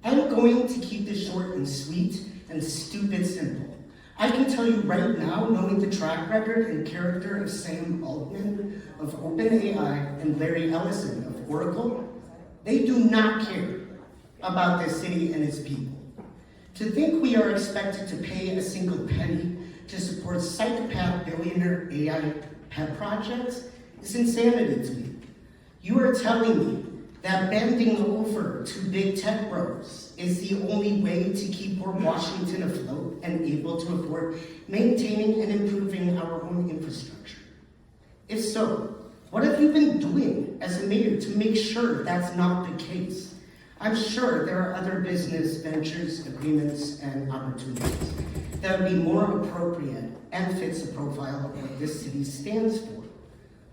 I'm going to keep this short and sweet and stupid simple. I can tell you right now, knowing the track record and character of Sam Altman of OpenAI and Larry Ellison of Oracle, they do not care about this city and its people. To think we are expected to pay a single penny to support psychopath billionaire AI pet projects is insanity to me. You are telling me that bending over to big tech bros is the only way to keep Port Washington afloat and able to afford maintaining and improving our own infrastructure. If so, what have you been doing as a mayor to make sure that's not the case? I'm sure there are other business ventures, agreements, and opportunities that would be more appropriate and fits the profile of what this city stands for.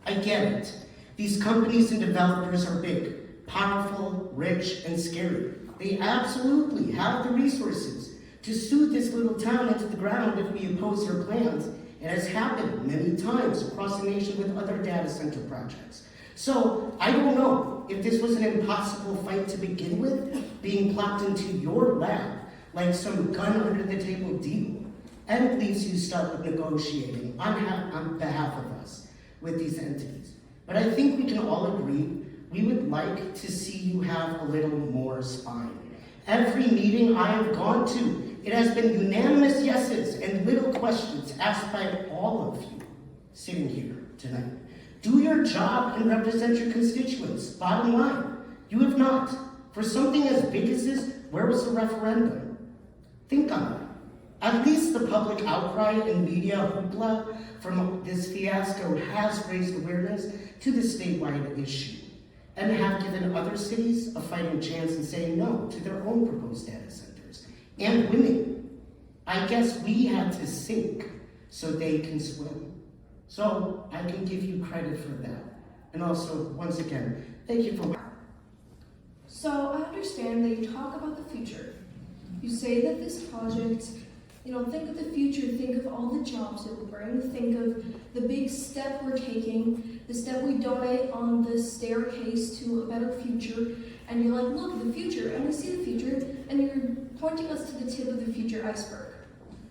I get it. These companies and developers are big, powerful, rich, and scary. They absolutely have the resources to sue this little town into the ground if we oppose their plans. It has happened many times across the nation with other data center projects. So I don't know if this was an impossible fight to begin with, being plopped into your lap like some gun under the table deal, and leaves you stuck with negotiating on behalf of us with these entities. But I think we can all agree we would like to see you have a little more spine. Every meeting I have gone to, it has been unanimous yeses and little questions asked by all of you sitting here tonight. Do your job and represent your constituents. Bottom line, you have not. For something as big as this, where was the referendum? Think on it. At least the public outcry and media hoopla from this fiasco has raised awareness to the statewide issue and have given other cities a fighting chance in saying no to their own proposed data centers and winning. I guess we had to sink so they can swim. So I can give you credit for that. And also, once again, thank you for... So I understand that you talk about the future. You say that this project, think of the future, think of all the jobs it will bring, think of the big step we're taking, the step we donate on the staircase to a better future, and you're like, look, the future, and we see the future, and you're pointing us to the tip of the future iceberg.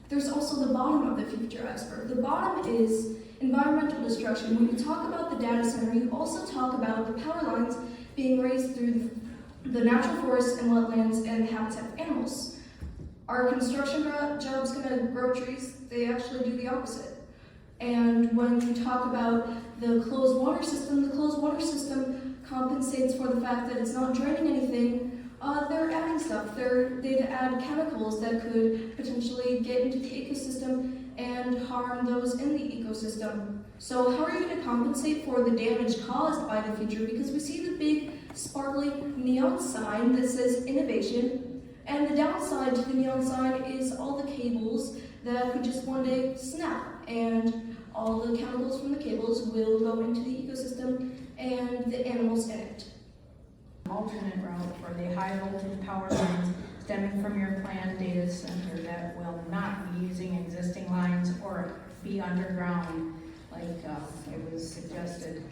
There's also the bottom of the future iceberg. The bottom is environmental destruction. When you talk about the data center, you also talk about the power lines being raised through the natural forests and wetlands and habitat for animals. Are construction jobs going to grow trees? They actually do the opposite. And when you talk about the closed water system compensates for the fact that it's not draining anything. They're adding stuff. They'd add chemicals that could potentially get into the ecosystem and harm those in the ecosystem. So how are you going to compensate for the damage caused by the future? Because we see the big sparkly neon sign that says innovation, and the downside to the neon sign is all the cables that could just one day snap, and all the chemicals from the cables will go into the ecosystem and the animals in it. Alternate route for the high voltage power lines stemming from your planned data center that will not be using existing lines or be underground like it was suggested.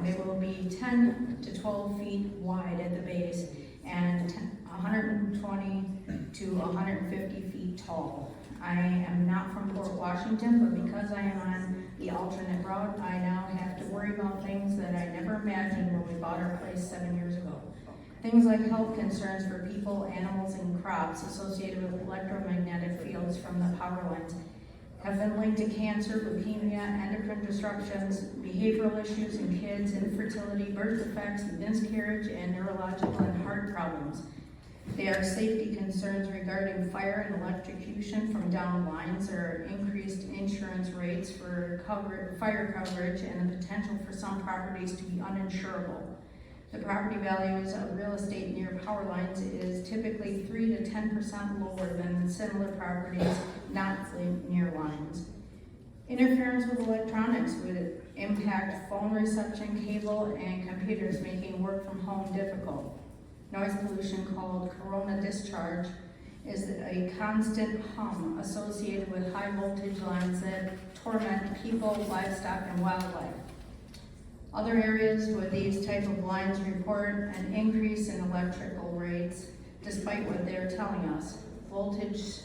They will be 10 to 12 feet wide at the base and 120 to 150 feet tall. I am not from Port Washington, but because I am on the alternate route, I now have to worry about things that I never imagined when we bought our place 7 years ago. Things like health concerns for people, animals, and crops associated with electromagnetic fields from the power lines have been linked to cancer, leukemia, endocrine disruptions, behavioral issues in kids, infertility, birth defects, miscarriage, and neurological and heart problems. There are safety concerns regarding fire and electrocution from down lines. There are increased insurance rates for fire coverage and the potential for some properties to be uninsurable. The property values of real estate near power lines is typically 3 to 10% lower than similar properties not near lines. Interference with electronics would impact phone reception, cable, and computers, making work from home difficult. Noise pollution, called corona discharge, is a constant hum associated with high voltage lines that torment people, livestock, and wildlife. Other areas with these type of lines report an increase in electrical rates despite what they're telling us. Voltage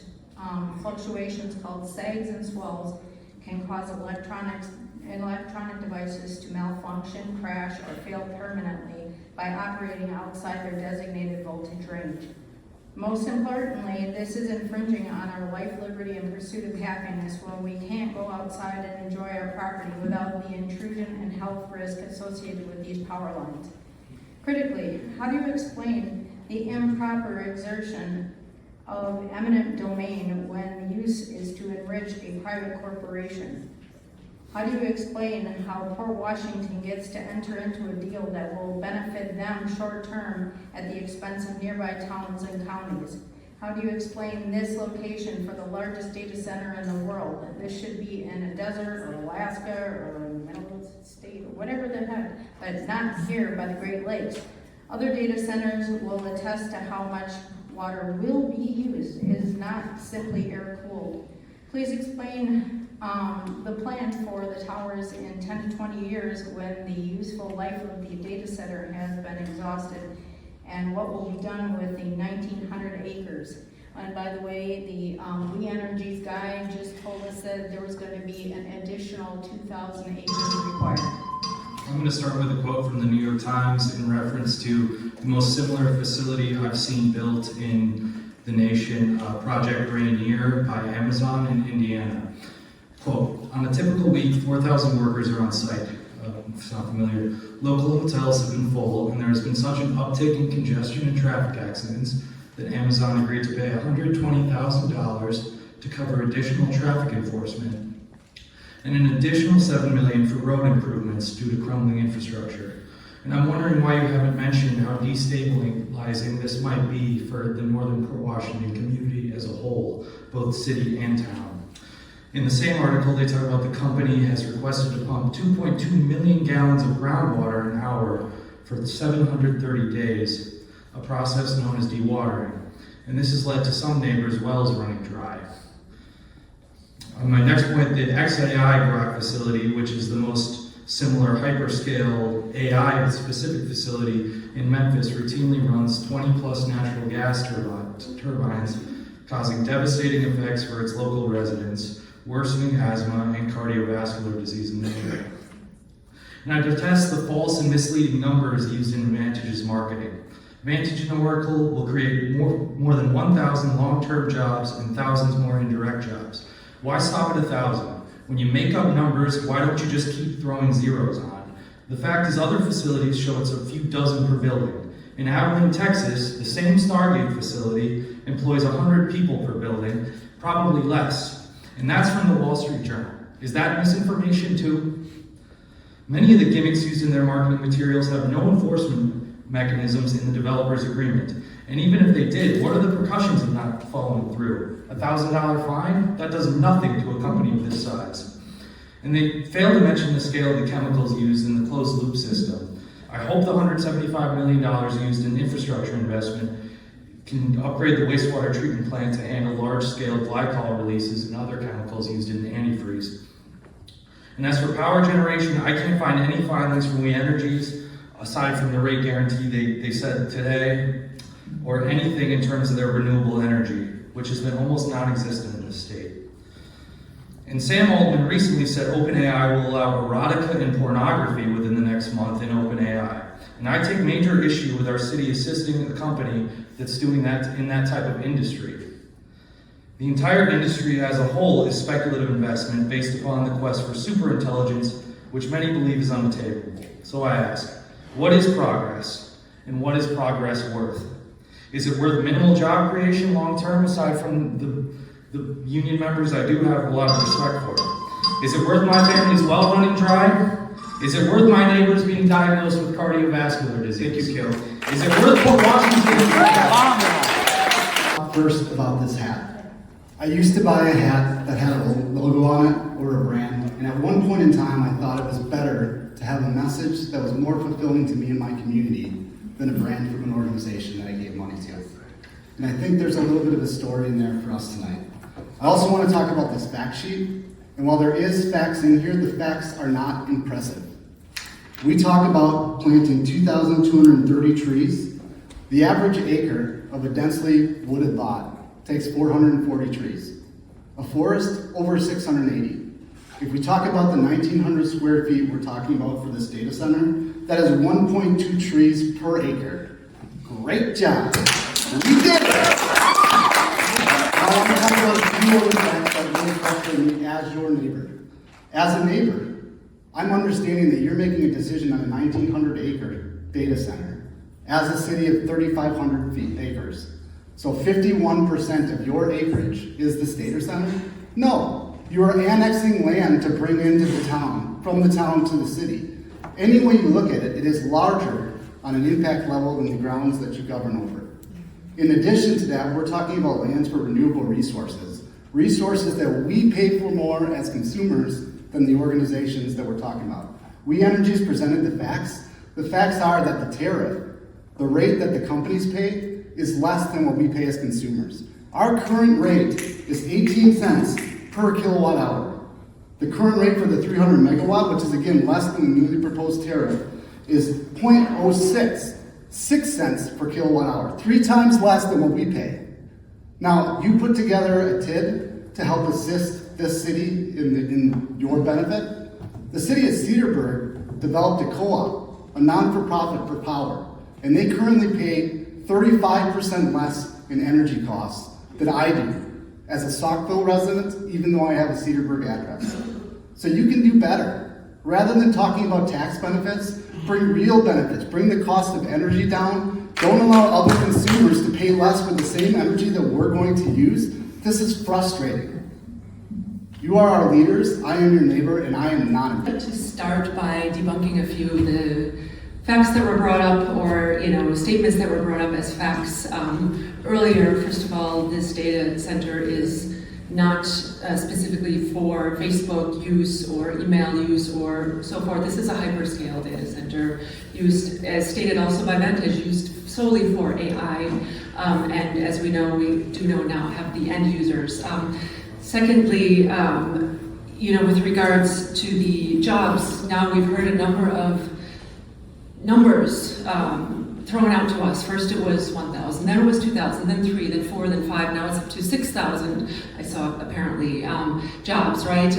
fluctuations called sags and swells can cause electronic devices to malfunction, crash, or fail permanently by operating outside their designated voltage range. Most importantly, this is infringing on our life, liberty, and pursuit of happiness when we can't go outside and enjoy our property without the intrusion and health risk associated with these power lines. Critically, how do you explain the improper exertion of eminent domain when the use is to enrich a private corporation? How do you explain how Port Washington gets to enter into a deal that will benefit them short-term at the expense of nearby towns and counties? How do you explain this location for the largest data center in the world? This should be in a desert or Alaska or a middle state or whatever the heck, but not here by the Great Lakes. Other data centers will attest to how much water will be used. It is not simply air-cooled. Please explain the plan for the towers in 10 to 20 years when the useful life of the data center has been exhausted, and what will be done with the 1,900 acres. And by the way, the We Energies guy just told us that there was going to be an additional 2,000 acres required. I'm going to start with a quote from the New York Times in reference to the most similar facility I've seen built in the nation, Project Rainier by Amazon in Indiana. Quote, on a typical week, 4,000 workers are on site. If you're not familiar, local hotels have been full, and there has been such an uptick in congestion and traffic accidents that Amazon agreed to pay $120,000 to cover additional traffic enforcement and an additional $7 million for road improvements due to crumbling infrastructure. And I'm wondering why you haven't mentioned how destabilizing this might be for the northern Port Washington community as a whole, both city and town. In the same article, they talk about the company has requested to pump 2.2 million gallons of groundwater an hour for 730 days, a process known as dewatering. And this has led to some neighbors' wells running dry. On my next point, the XAI Grok facility, which is the most similar hyperscale AI-specific facility in Memphis, routinely runs 20-plus natural gas turbines, causing devastating effects for its local residents, worsening asthma and cardiovascular disease in the area. And I detest the false and misleading numbers used in Vantage's marketing. Vantage and Oracle will create more than 1,000 long-term jobs and thousands more indirect jobs. Why stop at 1,000? When you make up numbers, why don't you just keep throwing zeros on? The fact is other facilities show it's a few dozen per building. In Abilene, Texas, the same Stargate facility employs 100 people per building, probably less. And that's from the Wall Street Journal. Is that misinformation too? Many of the gimmicks used in their marketing materials have no enforcement mechanisms in the developer's agreement. And even if they did, what are the repercussions of not following through? A $1,000 fine? That does nothing to a company of this size. And they fail to mention the scale of the chemicals used in the closed loop system. I hope the $175 million used in infrastructure investment can upgrade the wastewater treatment plant to handle large-scale glycol releases and other chemicals used in the antifreeze. And as for power generation, I can't find any filings from We Energies, aside from the rate guarantee they said today, or anything in terms of their renewable energy, which has been almost non-existent in the state. And Sam Altman recently said OpenAI will allow erotica and pornography within the next month in OpenAI. And I take major issue with our city assisting a company that's doing that in that type of industry. The entire industry as a whole is speculative investment based upon the quest for superintelligence, which many believe is unattainable. So I ask, what is progress? And what is progress worth? Is it worth minimal job creation long-term, aside from the union members I do have a lot of respect for? Is it worth my family's well running dry? Is it worth my neighbors being diagnosed with cardiovascular disease? Thank you, Kill. Is it worth Port Washington? First, about this hat. I used to buy a hat that had a logo on it or a brand, and at one point in time I thought it was better to have a message that was more fulfilling to me and my community than a brand from an organization that I gave money to. And I think there's a little bit of a story in there for us tonight. I also want to talk about this fact sheet, and while there is facts in here, the facts are not impressive. We talk about planting 2,230 trees. The average acre of a densely wooded lot takes 440 trees. A forest, over 680. If we talk about the 1,900 square feet we're talking about for this data center, that is 1.2 trees per acre. Great job. We did it. I want to talk about a few other facts that really frustrate me as your neighbor. As a neighbor, I'm understanding that you're making a decision on a 1,900 acre data center as a city of 3,500 acres. So 51% of your acreage is this data center? No, you are annexing land to bring into the town, from the town to the city. Any way you look at it, it is larger on an impact level than the grounds that you govern over. In addition to that, we're talking about lands for renewable resources. Resources that we pay for more as consumers than the organizations that we're talking about. We Energies presented the facts. The facts are that the tariff, the rate that the companies pay, is less than what we pay as consumers. Our current rate is 18 cents per kilowatt hour. The current rate for the 300 megawatt, which is again less than the newly proposed tariff, is 0.06, 6 cents per kilowatt hour, 3 times less than what we pay. Now, you put together a TID to help assist this city in your benefit. The city of Cedarburg developed a co-op, a non-for-profit for power, and they currently pay 35% less in energy costs than I do as a Saukville resident, even though I have a Cedarburg address. So you can do better. Rather than talking about tax benefits, bring real benefits, bring the cost of energy down. Don't allow other consumers to pay less for the same energy that we're going to use. This is frustrating. You are our leaders, I am your neighbor, and I am not. I'd like to start by debunking a few of the facts that were brought up, or statements that were brought up as facts earlier. First of all, this data center is not specifically for Facebook use or email use or so forth. This is a hyperscale data center used, as stated also by Vantage, used solely for AI, and as we do know now, have the end users. Secondly, with regards to the jobs, now we've heard a number of numbers thrown out to us. First it was 1,000, then it was 2,000, then 3, then 4, then 5, now it's up to 6,000, I saw apparently, jobs, right?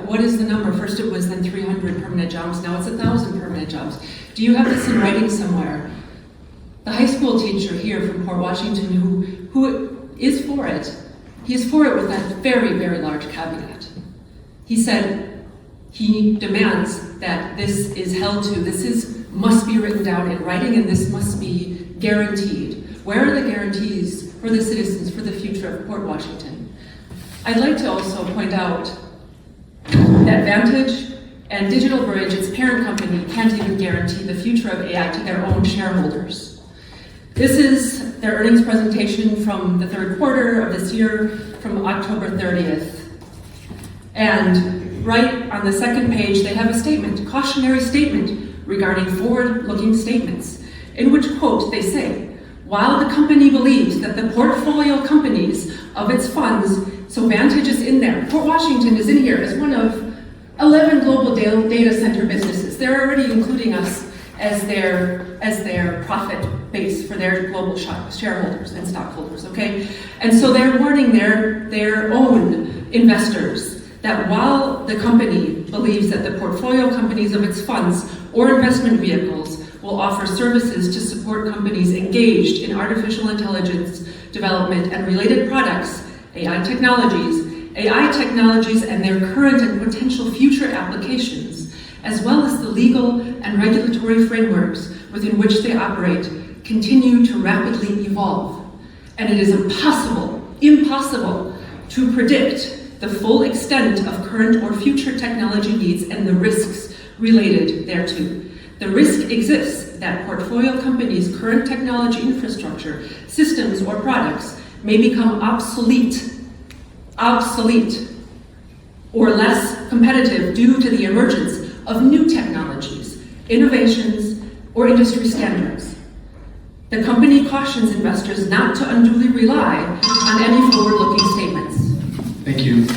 What is the number? First it was then 300 permanent jobs, now it's 1,000 permanent jobs. Do you have this in writing somewhere? The high school teacher here from Port Washington who is for it, he is for it with that very, very large caveat. He said he demands that this is held to, must be written down in writing, and this must be guaranteed. Where are the guarantees for the citizens for the future of Port Washington? I'd like to also point out that Vantage and Digital Bridge, its parent company, can't even guarantee the future of AI to their own shareholders. This is their earnings presentation from the third quarter of this year, from October 30th. And right on the second page, they have a statement, cautionary statement, regarding forward-looking statements, in which, quote, they say, while the company believes that the portfolio companies of its funds, so Vantage is in there, Port Washington is in here as one of 11 global data center businesses. They're already including us as their profit base for their global shareholders and stockholders, okay? And so they're warning their own investors that while the company believes that the portfolio companies of its funds or investment vehicles will offer services to support companies engaged in artificial intelligence development and related products, AI technologies and their current and potential future applications, as well as the legal and regulatory frameworks within which they operate, continue to rapidly evolve. And it is impossible to predict the full extent of current or future technology needs and the risks related thereto. The risk exists that portfolio companies' current technology infrastructure, systems, or products may become obsolete, or less competitive due to the emergence of new technologies, innovations, or industry standards. The company cautions investors not to unduly rely on any forward-looking statements. Thank you.